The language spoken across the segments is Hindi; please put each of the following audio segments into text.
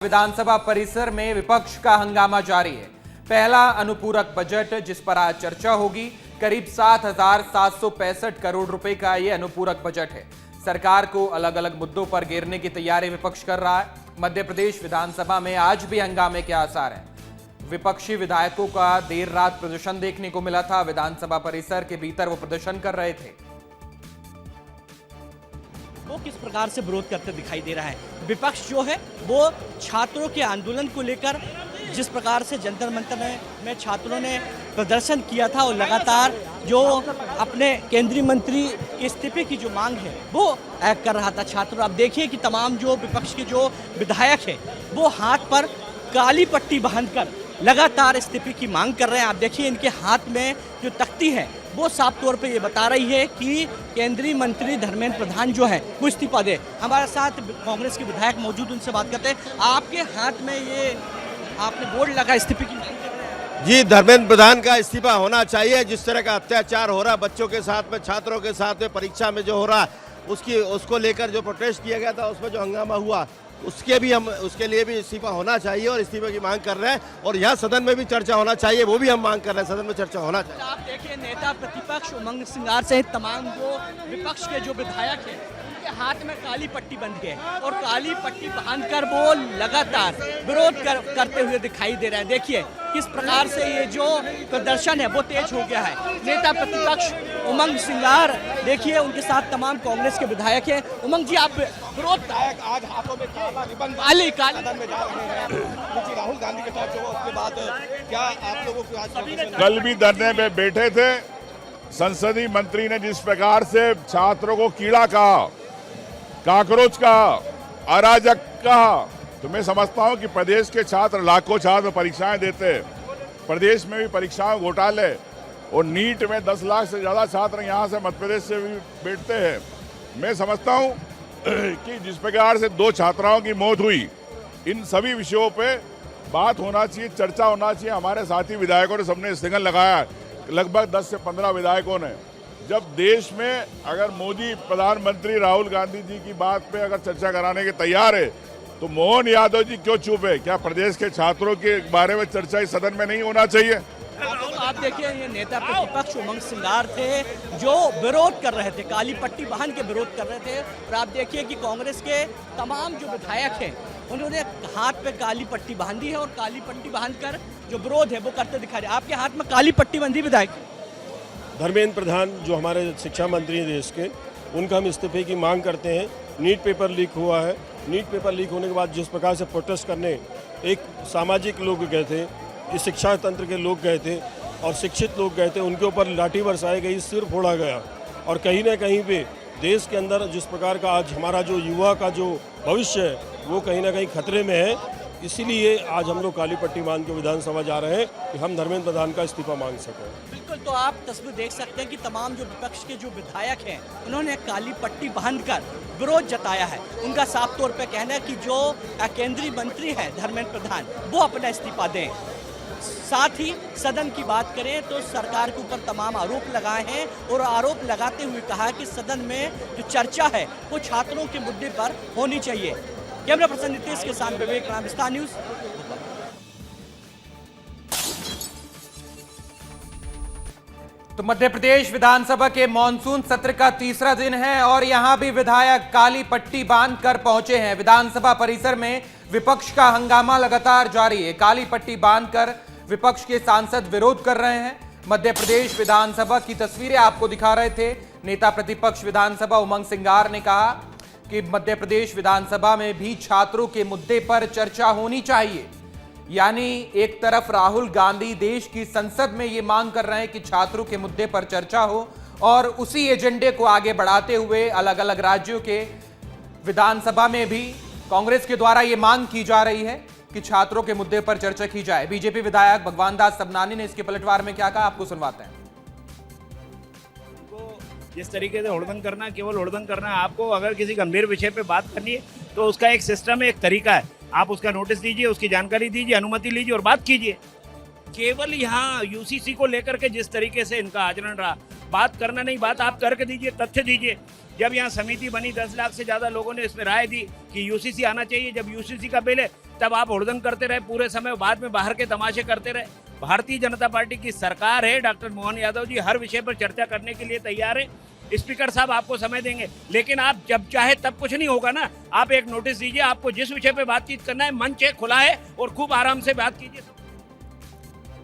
विधानसभा परिसर में विपक्ष का हंगामा जारी है। पहला अनुपूरक बजट जिस पर आज चर्चा होगी, करीब 7,765 करोड़ रुपए का यह अनुपूरक बजट है। सरकार को अलग अलग मुद्दों पर घेरने की तैयारी विपक्ष कर रहा है। मध्य प्रदेश विधानसभा में आज भी हंगामे के आसार हैं। विपक्षी विधायकों का देर रात प्रदर्शन देखने को मिला था। विधानसभा परिसर के भीतर वो प्रदर्शन कर रहे थे। वो किस प्रकार से विरोध करते दिखाई दे रहा है। विपक्ष जो है वो छात्रों के आंदोलन को लेकर जिस प्रकार से जंतर मंतर में छात्रों ने प्रदर्शन किया था और लगातार जो अपने केंद्रीय मंत्री के इस्तीफे की जो मांग है वो कर रहा था छात्र। अब देखिए कि तमाम जो विपक्ष के जो विधायक है वो हाथ पर काली पट्टी बांधकर लगातार इस्तीफे की मांग कर रहे हैं। आप देखिए इनके हाथ में जो तख्ती है वो साफ तौर पे ये बता रही है कि केंद्रीय मंत्री धर्मेंद्र प्रधान जो है वो इस्तीफा दे। हमारे साथ कांग्रेस के विधायक मौजूद, उनसे बात करते हैं। आपके हाथ में ये आपने बोर्ड लगा इस्तीफे की मांग कर रहे हैं। जी, धर्मेंद्र प्रधान का इस्तीफा होना चाहिए। जिस तरह का अत्याचार हो रहा है बच्चों के साथ में, छात्रों के साथ में, परीक्षा में जो हो रहा है उसको लेकर जो प्रोटेस्ट किया गया था, उसमें जो हंगामा हुआ उसके लिए भी इस्तीफा होना चाहिए और इस्तीफे की मांग कर रहे हैं। और यहाँ सदन में भी चर्चा होना चाहिए, वो भी हम मांग कर रहे हैं, सदन में चर्चा होना चाहिए। आप देखिए नेता प्रतिपक्ष उमंग सिंगार सहित तमाम जो विपक्ष के जो विधायक हैं उनके हाथ में काली पट्टी बंध गए और काली पट्टी बांधकर वो लगातार विरोध करते हुए दिखाई दे रहे हैं। देखिए किस प्रकार से ये जो प्रदर्शन है वो तेज हो गया है। नेता प्रतिपक्ष उमंग सिंगार, देखिए उनके साथ तमाम कांग्रेस के विधायक हैं। उमंग जी, आप विरोध आज हाथों में काला रिबन काली सदन में जा रहे हैं क्योंकि राहुल गांधी के साथ जो उसके बाद क्या आप लोगों को आज कल भी धरने में बैठे थे। संसदीय मंत्री ने जिस प्रकार से छात्रों को कीड़ा कहा, काकरोच कहा, अराजक कहा, तो मैं समझता हूं कि प्रदेश के छात्र लाखों छात्र परीक्षाएं देते हैं। प्रदेश में भी परीक्षाओं घोटाले और नीट में 10 लाख से ज़्यादा छात्र यहाँ से मध्य प्रदेश से भी बैठते हैं। मैं समझता हूँ कि जिस प्रकार से 2 छात्राओं की मौत हुई, इन सभी विषयों पे बात होना चाहिए, चर्चा होना चाहिए। हमारे साथी विधायकों ने सबने स्थगन लगाया, लगभग 10 से 15 विधायकों ने। जब देश में अगर मोदी प्रधानमंत्री राहुल गांधी जी की बात पे अगर चर्चा कराने के तैयार है तो मोहन यादव जी क्यों चुप है? क्या प्रदेश के छात्रों के बारे में चर्चा इस सदन में नहीं होना चाहिए? आप देखिए ये नेता प्रतिपक्ष उमंग सिंगार थे जो विरोध कर रहे थे, काली पट्टी बांध के विरोध कर रहे थे। और आप देखिए कि कांग्रेस के तमाम जो विधायक हैं उन्होंने हाथ पे काली पट्टी बांधी है और काली पट्टी बांधकर जो विरोध है वो करते दिखा रहे हैं। आपके हाथ में काली पट्टी बंधी विधायक धर्मेंद्र प्रधान जो हमारे शिक्षा मंत्री हैं देश के, उनका हम इस्तीफे की मांग करते हैं। नीट पेपर लीक हुआ है। नीट पेपर लीक होने के बाद जिस प्रकार से प्रोटेस्ट करने एक सामाजिक लोग गए थे, इस शिक्षा तंत्र के लोग गए थे और शिक्षित लोग गए थे, उनके ऊपर लाठी बरसाई गई, सिर फोड़ा गया। और कहीं ना कहीं पे देश के अंदर जिस प्रकार का आज हमारा जो युवा का जो भविष्य है वो कहीं ना कहीं खतरे में है। इसीलिए आज हम लोग काली पट्टी बांध के विधानसभा जा रहे हैं कि हम धर्मेंद्र प्रधान का इस्तीफा मांग सकें। बिल्कुल, तो आप तस्वीर देख सकते हैं कि तमाम जो विपक्ष के जो विधायक हैं उन्होंने काली पट्टी बांधकर विरोध जताया है। उनका साफ तौर पे कहना है कि जो केंद्रीय मंत्री हैं धर्मेंद्र प्रधान वो अपना इस्तीफा दें। साथ ही सदन की बात करें तो सरकार के ऊपर तमाम आरोप लगाए हैं और आरोप लगाते हुए कहा कि सदन में जो चर्चा है वो छात्रों के मुद्दे पर होनी चाहिए। कैमरा पर्सन नीतीश के साथ विवेक राम, स्टार न्यूज। तो मध्य प्रदेश विधानसभा के मॉनसून सत्र का तीसरा दिन है और यहां भी विधायक काली पट्टी बांधकर पहुंचे हैं। विधानसभा परिसर में विपक्ष का हंगामा लगातार जारी है। काली पट्टी बांधकर विपक्ष के सांसद विरोध कर रहे हैं। मध्य प्रदेश विधानसभा की तस्वीरें आपको दिखा रहे थे। नेता प्रतिपक्ष विधानसभा उमंग सिंगार ने कहा कि मध्य प्रदेश विधानसभा में भी छात्रों के मुद्दे पर चर्चा होनी चाहिए। यानी एक तरफ राहुल गांधी देश की संसद में ये मांग कर रहे हैं कि छात्रों के मुद्दे पर चर्चा हो और उसी एजेंडे को आगे बढ़ाते हुए अलग अलग राज्यों के विधानसभा में भी कांग्रेस के द्वारा ये मांग की जा रही है कि छात्रों के मुद्दे पर चर्चा की जाए। बीजेपी विधायक भगवान दास सबनानी ने इसके पलटवार में क्या कहा, आपको सुनवाते हैं। जिस तरीके से हुड़दंग करना, केवल हुड़दंग करना, आपको अगर किसी गंभीर विषय पे बात करनी है तो उसका एक सिस्टम है, एक तरीका है। आप उसका नोटिस दीजिए, उसकी जानकारी दीजिए, अनुमति लीजिए और बात कीजिए। केवल यहाँ यूसीसी को लेकर के जिस तरीके से इनका आचरण रहा, बात करना नहीं, बात आप करके दीजिए, तथ्य दीजिए। जब यहाँ समिति बनी 10 लाख से ज़्यादा लोगों ने इसमें राय दी कि यूसीसी आना चाहिए, जब यूसीसी का बिल है तब आप हुड़दंग करते रहे पूरे समय, बाद में बाहर के तमाशे करते रहे। भारतीय जनता पार्टी की सरकार है, डॉक्टर मोहन यादव जी हर विषय पर चर्चा करने के लिए तैयार है। स्पीकर साहब आपको समय देंगे, लेकिन आप जब चाहे तब कुछ नहीं होगा ना। आप एक नोटिस दीजिए, आपको जिस विषय पे बातचीत करना है मंच है, खुला है, और खूब आराम से बात कीजिए।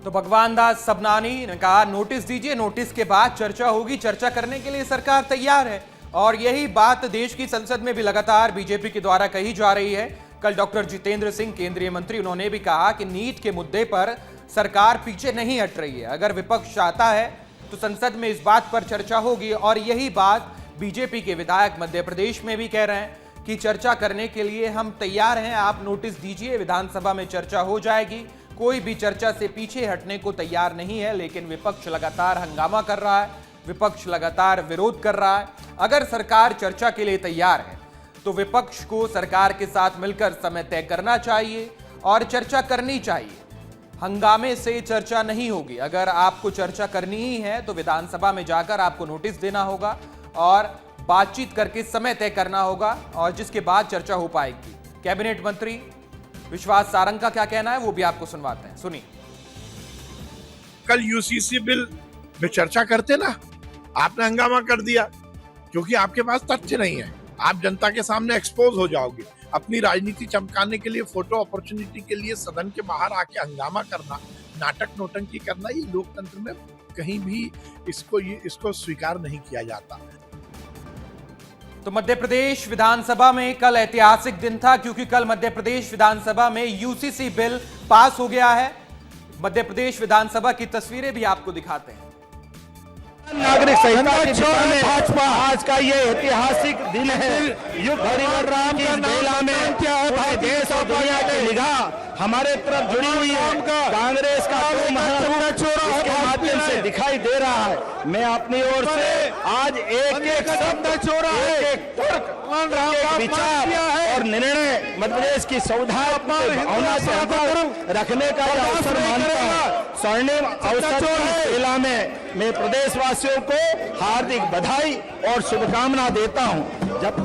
तो भगवान दास सबनानी ने कहा नोटिस दीजिए, नोटिस के बाद चर्चा होगी, चर्चा करने के लिए सरकार तैयार है। और यही बात देश की संसद में भी लगातार बीजेपी के द्वारा कही जा रही है। कल डॉक्टर जितेंद्र सिंह केंद्रीय मंत्री, उन्होंने भी कहा कि नीट के मुद्दे पर सरकार पीछे नहीं हट रही है। अगर विपक्ष चाहता है तो संसद में इस बात पर चर्चा होगी। और यही बात बीजेपी के विधायक मध्य प्रदेश में भी कह रहे हैं कि चर्चा करने के लिए हम तैयार हैं, आप नोटिस दीजिए, विधानसभा में चर्चा हो जाएगी। कोई भी चर्चा से पीछे हटने को तैयार नहीं है, लेकिन विपक्ष लगातार हंगामा कर रहा है, विपक्ष लगातार विरोध कर रहा है। अगर सरकार चर्चा के लिए तैयार है तो विपक्ष को सरकार के साथ मिलकर समय तय करना चाहिए और चर्चा करनी चाहिए। हंगामे से चर्चा नहीं होगी। अगर आपको चर्चा करनी ही है तो विधानसभा में जाकर आपको नोटिस देना होगा और बातचीत करके समय तय करना होगा, और जिसके बाद चर्चा हो पाएगी। कैबिनेट मंत्री विश्वास सारंग का क्या कहना है वो भी आपको सुनवाते हैं, सुनिए। कल यूसीसी बिल में चर्चा करते ना, आपने हंगामा कर दिया क्योंकि आपके पास तथ्य नहीं है। आप जनता के सामने एक्सपोज हो जाओगे। अपनी राजनीति चमकाने के लिए, फोटो अपॉर्चुनिटी के लिए सदन के बाहर आके हंगामा करना, नाटक नौटंकी करना, ये लोकतंत्र में कहीं भी इसको स्वीकार नहीं किया जाता। तो मध्य प्रदेश विधानसभा में कल ऐतिहासिक दिन था, क्योंकि कल मध्य प्रदेश विधानसभा में यूसीसी बिल पास हो गया है। मध्य प्रदेश विधानसभा की तस्वीरें भी आपको दिखाते हैं। नागरिक संहिता की दिशा में भाजपा आज का ये ऐतिहासिक दिन है। युग परिवार राम की बेला में पूरे देश और दुनिया की निगाह हमारे तरफ जुड़ी हुई है। कांग्रेस का इसके माध्यम से दिखाई दे रहा है। मैं अपनी ओर से आज एक शब्द एक तर्क, एक विचार और निर्णय मध्य प्रदेश की संविधान भावना से अंदर रखने का अवसर मानता हूँ। स्वर्णिम अवसर की बेला में मैं प्रदेशवासियों को हार्दिक बधाई और शुभकामना देता हूं। जब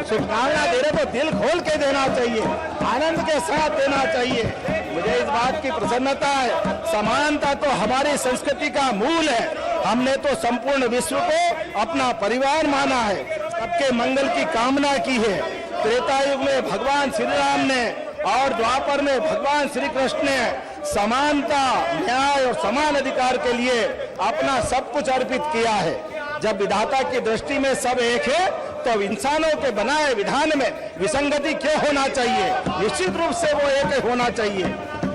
शुभकामना दे रहे तो दिल खोल के देना चाहिए, आनंद के साथ देना चाहिए। मुझे इस बात की प्रसन्नता है, समानता तो हमारी संस्कृति का मूल है। हमने तो संपूर्ण विश्व को अपना परिवार माना है, सबके मंगल की कामना की है। त्रेता युग में भगवान श्री राम ने और द्वापर में भगवान श्री कृष्ण ने समानता, न्याय और समान अधिकार के लिए अपना सब कुछ अर्पित किया है। जब विधाता की दृष्टि में सब एक है तो इंसानों के बनाए विधान में विसंगति क्यों होना चाहिए? निश्चित रूप से वो एक होना चाहिए।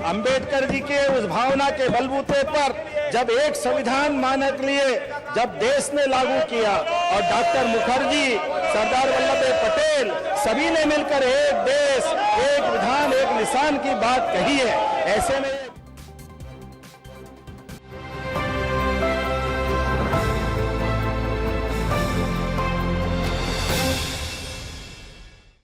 अंबेडकर जी के उस भावना के बलबूते पर जब एक संविधान मानक लिए, जब देश ने लागू किया और डॉक्टर मुखर्जी, सरदार वल्लभ भाई पटेल सभी ने मिलकर एक देश, एक विधान, एक निशान की बात कही है। ऐसे में